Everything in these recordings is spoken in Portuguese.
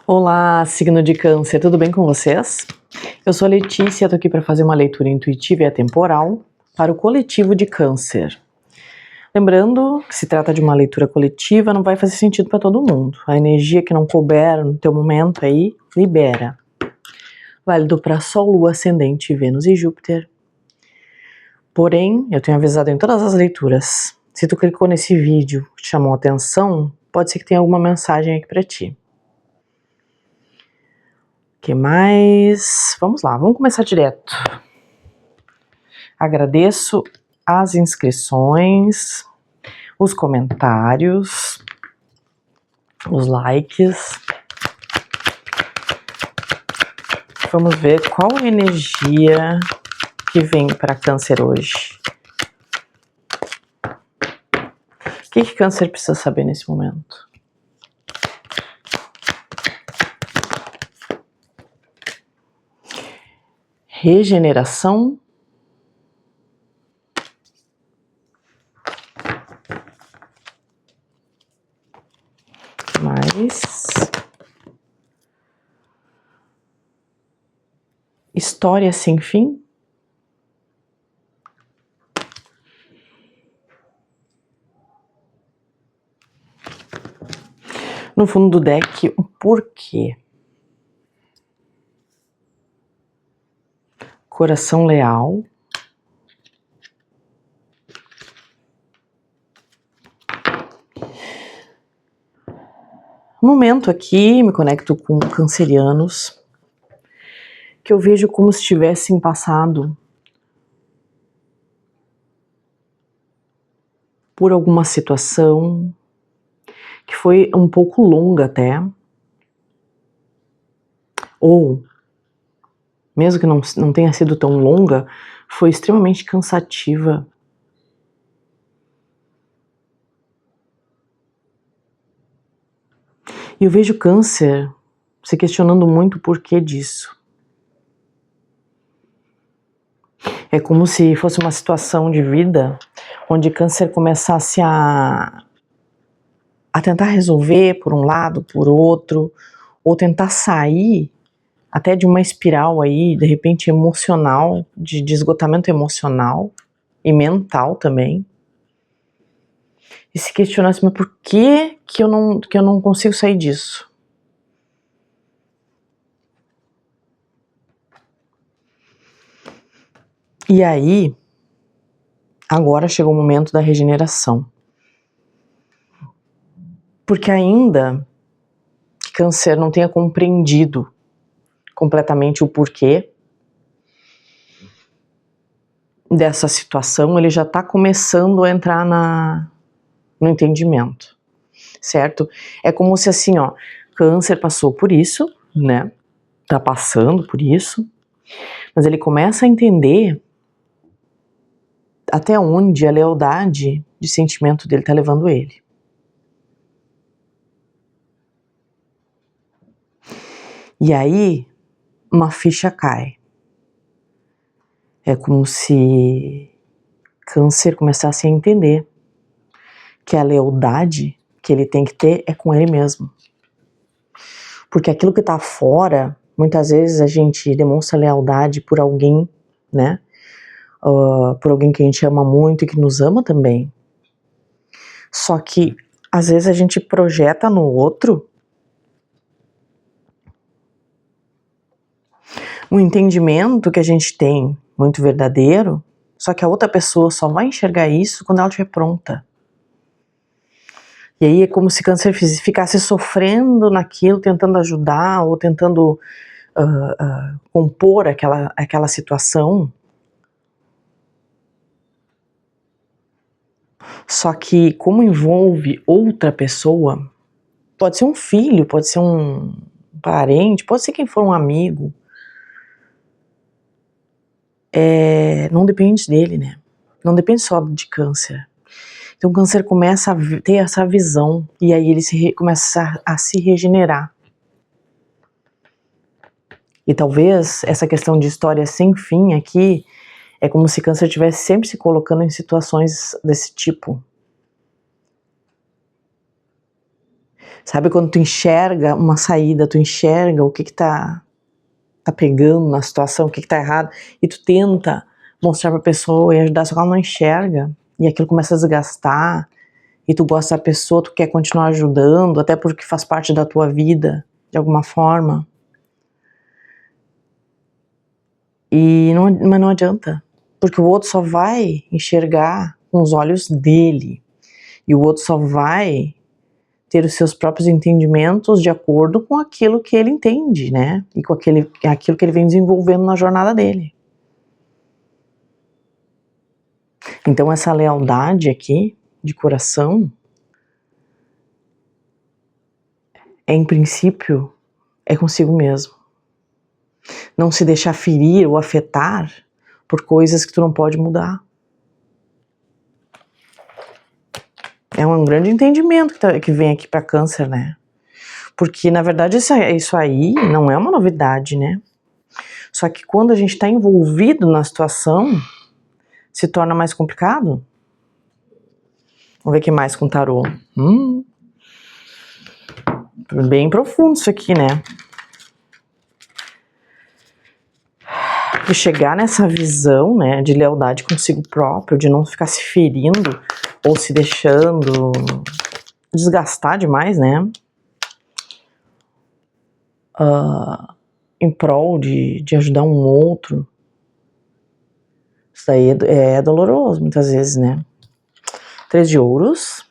Olá, signo de Câncer, tudo bem com vocês? Eu sou a Letícia, estou aqui para fazer uma leitura intuitiva e atemporal para o coletivo de Câncer. Lembrando que se trata de uma leitura coletiva, não vai fazer sentido para todo mundo. A energia que não couber no teu momento aí, libera. Válido para Sol, Lua, Ascendente, Vênus e Júpiter. Porém, eu tenho avisado em todas as leituras, se tu clicou nesse vídeo, te chamou a atenção, pode ser que tenha alguma mensagem aqui para ti. O que mais? Vamos lá, vamos começar direto. Agradeço as inscrições, os comentários, os likes. Vamos ver qual a energia que vem para Câncer hoje. O que Câncer precisa saber nesse momento? Regeneração. Mais. História sem fim. No fundo do deck, o porquê. Coração leal. No momento aqui, me conecto com cancerianos, que eu vejo como se tivessem passado por alguma situação que foi um pouco longa até, ou mesmo que não tenha sido tão longa, foi extremamente cansativa. E eu vejo Câncer se questionando muito o porquê disso. É como se fosse uma situação de vida onde Câncer começasse a tentar resolver por um lado, por outro, ou tentar sair até de uma espiral aí, de repente emocional, de esgotamento emocional e mental também. E se questionasse, mas por que eu não consigo sair disso? E aí, agora chegou o momento da regeneração. Porque ainda que Câncer não tenha compreendido completamente o porquê dessa situação, ele já está começando a entrar no entendimento, certo? É como se assim, ó, Câncer passou por isso, né? Tá passando por isso, mas ele começa a entender até onde a lealdade de sentimento dele tá levando ele. E aí, uma ficha cai. É como se Câncer começasse a entender que a lealdade que ele tem que ter é com ele mesmo. Porque aquilo que tá fora, muitas vezes a gente demonstra lealdade por alguém, né? Por alguém que a gente ama muito e que nos ama também. Só que, às vezes, a gente projeta no outro um entendimento que a gente tem muito verdadeiro, só que a outra pessoa só vai enxergar isso quando ela estiver pronta. E aí é como se Câncer ficasse sofrendo naquilo, tentando ajudar ou tentando compor aquela situação. Só que como envolve outra pessoa, pode ser um filho, pode ser um parente, pode ser quem for um amigo, não depende dele, né? Não depende só de Câncer. Então Câncer começa a ter essa visão e aí ele começa a se regenerar. E talvez essa questão de história sem fim aqui é como se Câncer estivesse sempre se colocando em situações desse tipo. Sabe quando tu enxerga uma saída, tu enxerga o que tá pegando na situação, o que tá errado, e tu tenta mostrar pra pessoa e ajudar, só que ela não enxerga, e aquilo começa a desgastar, e tu gosta da pessoa, tu quer continuar ajudando, até porque faz parte da tua vida, de alguma forma. Mas não adianta, porque o outro só vai enxergar com os olhos dele, e o outro só vai ter os seus próprios entendimentos de acordo com aquilo que ele entende, né? E com aquilo que ele vem desenvolvendo na jornada dele. Então essa lealdade aqui, de coração, em princípio, é consigo mesmo. Não se deixar ferir ou afetar por coisas que tu não pode mudar. É um grande entendimento que vem aqui para Câncer, né? Porque, na verdade, isso aí não é uma novidade, né? Só que quando a gente está envolvido na situação, se torna mais complicado. Vamos ver o que mais com o tarô. Bem profundo isso aqui, né? De chegar nessa visão, né, de lealdade consigo próprio, de não ficar se ferindo ou se deixando desgastar demais, né? Em prol de ajudar um outro. Isso daí é doloroso muitas vezes, né? 3 de ouros.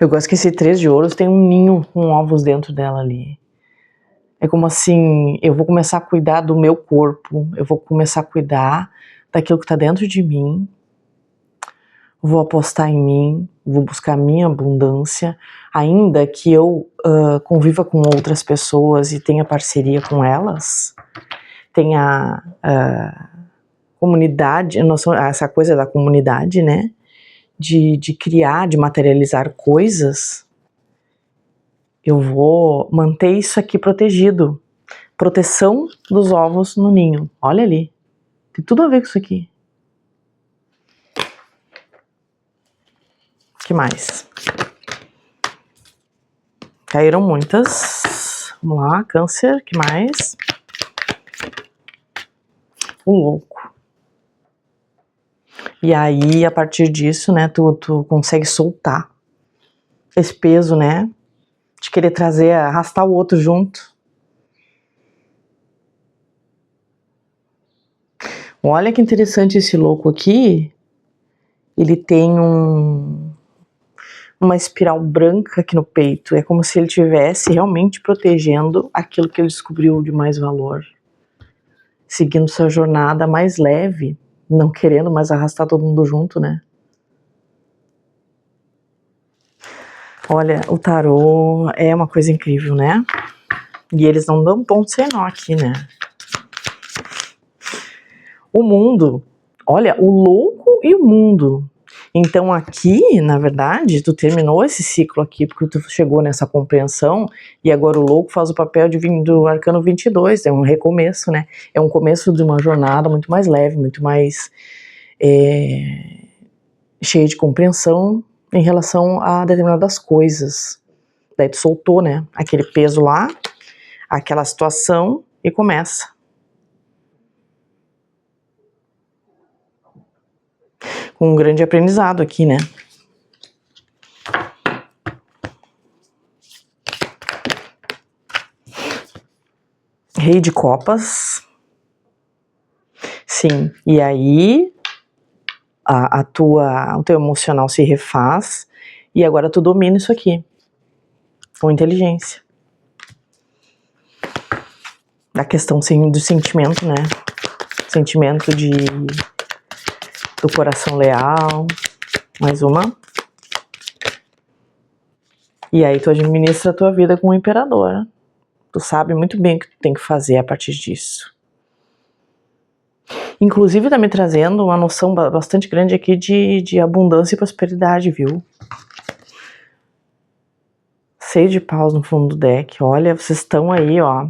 Eu gosto que esse 3 de ouros tem um ninho com ovos dentro dela ali. É como assim, eu vou começar a cuidar do meu corpo, eu vou começar a cuidar daquilo que está dentro de mim, vou apostar em mim, vou buscar a minha abundância, ainda que eu conviva com outras pessoas e tenha parceria com elas, tenha comunidade, essa coisa da comunidade, né? De criar, de materializar coisas, eu vou manter isso aqui protegido. Proteção dos ovos no ninho. Olha ali. Tem tudo a ver com isso aqui. O que mais? Caíram muitas. Vamos lá, Câncer. O que mais? O louco. E aí, a partir disso, né, tu consegue soltar esse peso, né? De querer trazer, arrastar o outro junto. Olha que interessante esse louco aqui. Ele tem uma espiral branca aqui no peito. É como se ele estivesse realmente protegendo aquilo que ele descobriu de mais valor. Seguindo sua jornada mais leve, não querendo mais arrastar todo mundo junto, né? Olha, o tarô é uma coisa incrível, né? E eles não dão ponto sem nó aqui, né? O mundo, olha, o louco e o mundo. Então aqui, na verdade, tu terminou esse ciclo aqui, porque tu chegou nessa compreensão, e agora o louco faz o papel do arcano 22, é um recomeço, né? É um começo de uma jornada muito mais leve, muito mais cheia de compreensão em relação a determinadas coisas. Daí tu soltou, né? Aquele peso lá, aquela situação, e começa. Com um grande aprendizado aqui, né? Rei de copas. Sim, e aí o teu emocional se refaz e agora tu domina isso aqui com inteligência. Da questão do sentimento, né? Sentimento do coração leal. Mais uma. E aí tu administra a tua vida com o imperador. Tu sabe muito bem o que tu tem que fazer a partir disso. Inclusive tá me trazendo uma noção bastante grande aqui de abundância e prosperidade, viu? 6 de paus no fundo do deck. Olha, vocês estão aí, ó.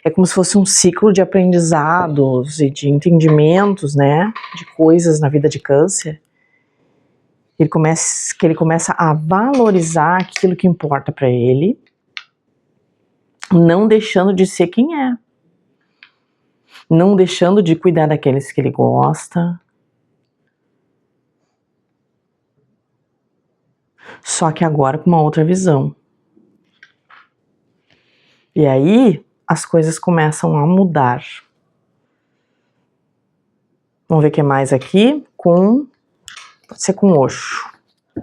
É como se fosse um ciclo de aprendizados e de entendimentos, né? De coisas na vida de Câncer. Ele começa a valorizar aquilo que importa para ele, não deixando de ser quem é. Não deixando de cuidar daqueles que ele gosta. Só que agora com uma outra visão. E aí as coisas começam a mudar. Vamos ver o que mais aqui. Pode ser com Osho. O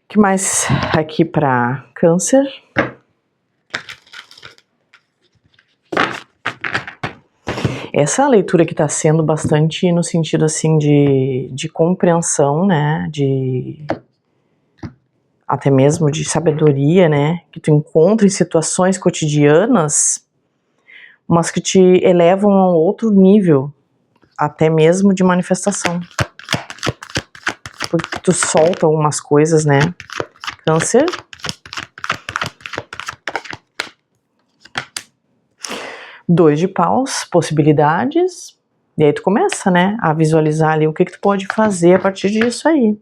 que mais aqui para Câncer? Essa leitura que está sendo bastante no sentido assim de compreensão, né? Até mesmo de sabedoria, né? Que tu encontra em situações cotidianas, mas que te elevam a um outro nível, até mesmo de manifestação. Porque tu solta algumas coisas, né? Câncer. Dois de paus, possibilidades. E aí tu começa, né? A visualizar ali o que tu pode fazer a partir disso aí.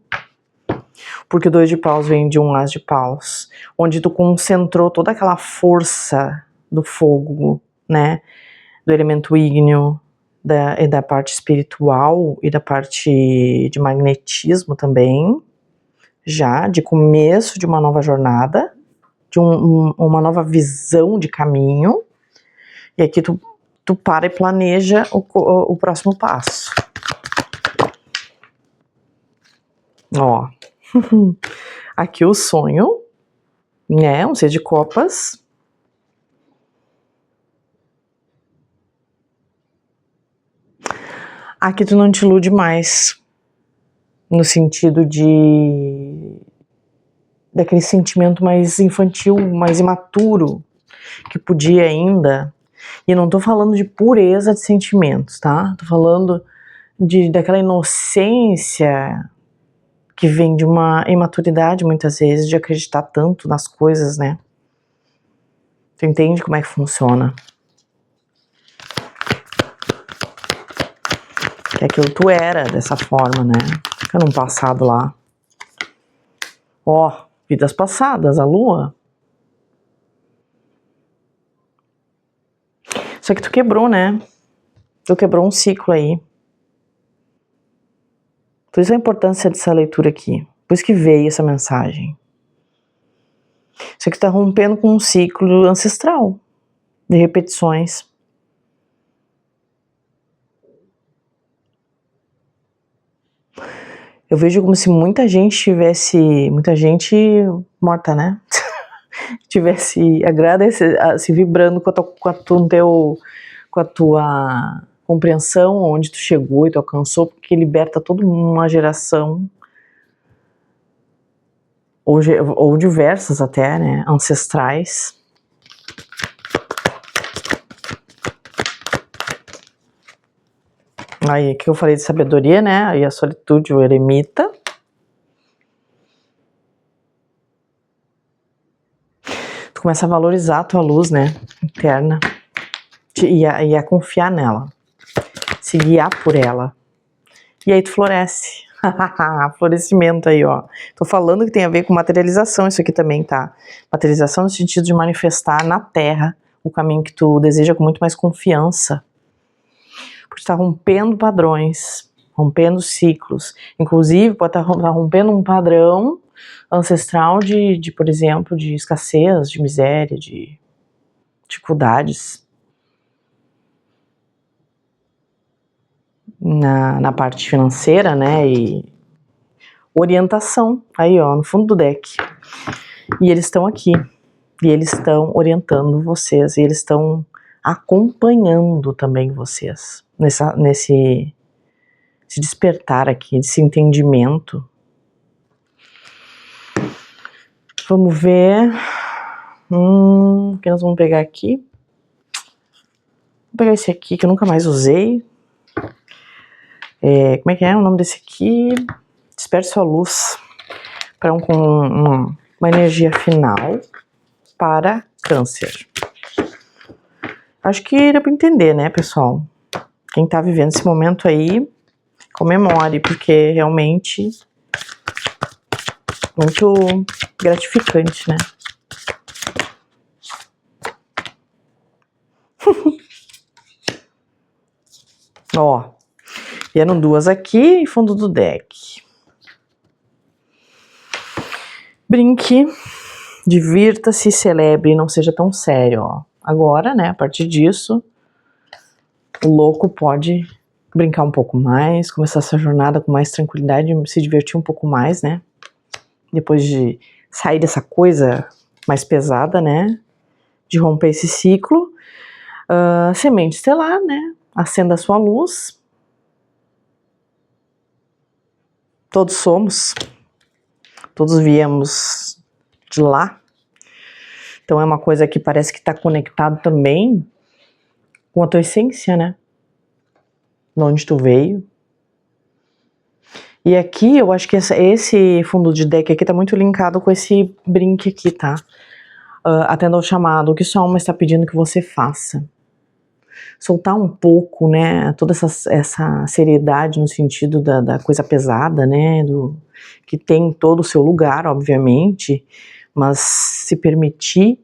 Porque o 2 de paus vem de um as de paus, onde tu concentrou toda aquela força do fogo, né, do elemento ígneo, da parte espiritual e da parte de magnetismo também, já de começo de uma nova jornada, de uma nova visão de caminho, e aqui tu para e planeja o próximo passo. Ó. Aqui o sonho, né? Um 6 de copas. Aqui tu não te ilude mais. No sentido daquele sentimento mais infantil, mais imaturo, que podia ainda. E não tô falando de pureza de sentimentos, tá? Tô falando daquela inocência que vem de uma imaturidade, muitas vezes, de acreditar tanto nas coisas, né? Tu entende como é que funciona? Que aquilo tu era dessa forma, né? Fica num passado lá. Ó, vidas passadas, a lua. Só que tu quebrou, né? Tu quebrou um ciclo aí. Por isso a importância dessa leitura aqui. Por isso que veio essa mensagem. Isso aqui tá rompendo com um ciclo ancestral de repetições. Eu vejo como se muita gente morta, né? tivesse se vibrando com a tua compreensão, onde tu chegou e tu alcançou, porque liberta toda uma geração, ou diversas até, né, ancestrais. Aí aqui eu falei de sabedoria, né, aí a solitude, o eremita. Tu começa a valorizar a tua luz, né, interna, e a confiar nela, se guiar por ela. E aí tu floresce. Florescimento aí, ó. Tô falando que tem a ver com materialização isso aqui também, tá? Materialização no sentido de manifestar na Terra o caminho que tu deseja com muito mais confiança. Porque tu tá rompendo padrões, rompendo ciclos. Inclusive, pode estar rompendo um padrão ancestral por exemplo, de escassez, de miséria, de dificuldades. Na parte financeira, né, e orientação, aí ó, no fundo do deck. E eles estão aqui, e eles estão orientando vocês, e eles estão acompanhando também vocês, nesse despertar aqui, desse entendimento. Vamos ver, o que nós vamos pegar aqui? Vou pegar esse aqui, que eu nunca mais usei. Como é que é o nome desse aqui? Desperte sua luz para uma energia final para Câncer. Acho que dá pra entender, né, pessoal? Quem tá vivendo esse momento aí, comemore, porque realmente muito gratificante, né? Ó, vieram duas aqui e fundo do deck. Brinque, divirta-se, celebre, não seja tão sério, ó. Agora, né, a partir disso, o louco pode brincar um pouco mais, começar essa jornada com mais tranquilidade, se divertir um pouco mais, né? Depois de sair dessa coisa mais pesada, né? De romper esse ciclo. Semente estelar, né? Acenda a sua luz. Todos somos. Todos viemos de lá. Então é uma coisa que parece que está conectado também com a tua essência, né? De onde tu veio. E aqui eu acho que esse fundo de deck aqui tá muito linkado com esse brinque aqui, tá? Atenda ao chamado, o que sua alma está pedindo que você faça. Soltar um pouco, né, toda essa seriedade no sentido da coisa pesada, né, que tem todo o seu lugar, obviamente, mas se permitir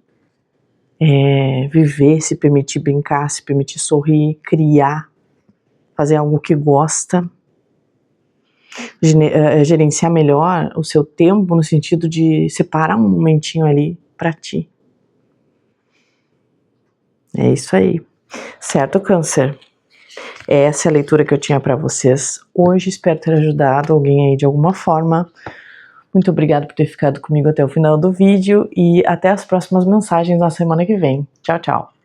viver, se permitir brincar, se permitir sorrir, criar, fazer algo que gosta, gerenciar melhor o seu tempo no sentido de separar um momentinho ali pra ti. É isso aí. Certo, Câncer? Essa é a leitura que eu tinha para vocês hoje. Espero ter ajudado alguém aí de alguma forma. Muito obrigada por ter ficado comigo até o final do vídeo e até as próximas mensagens na semana que vem. Tchau, tchau.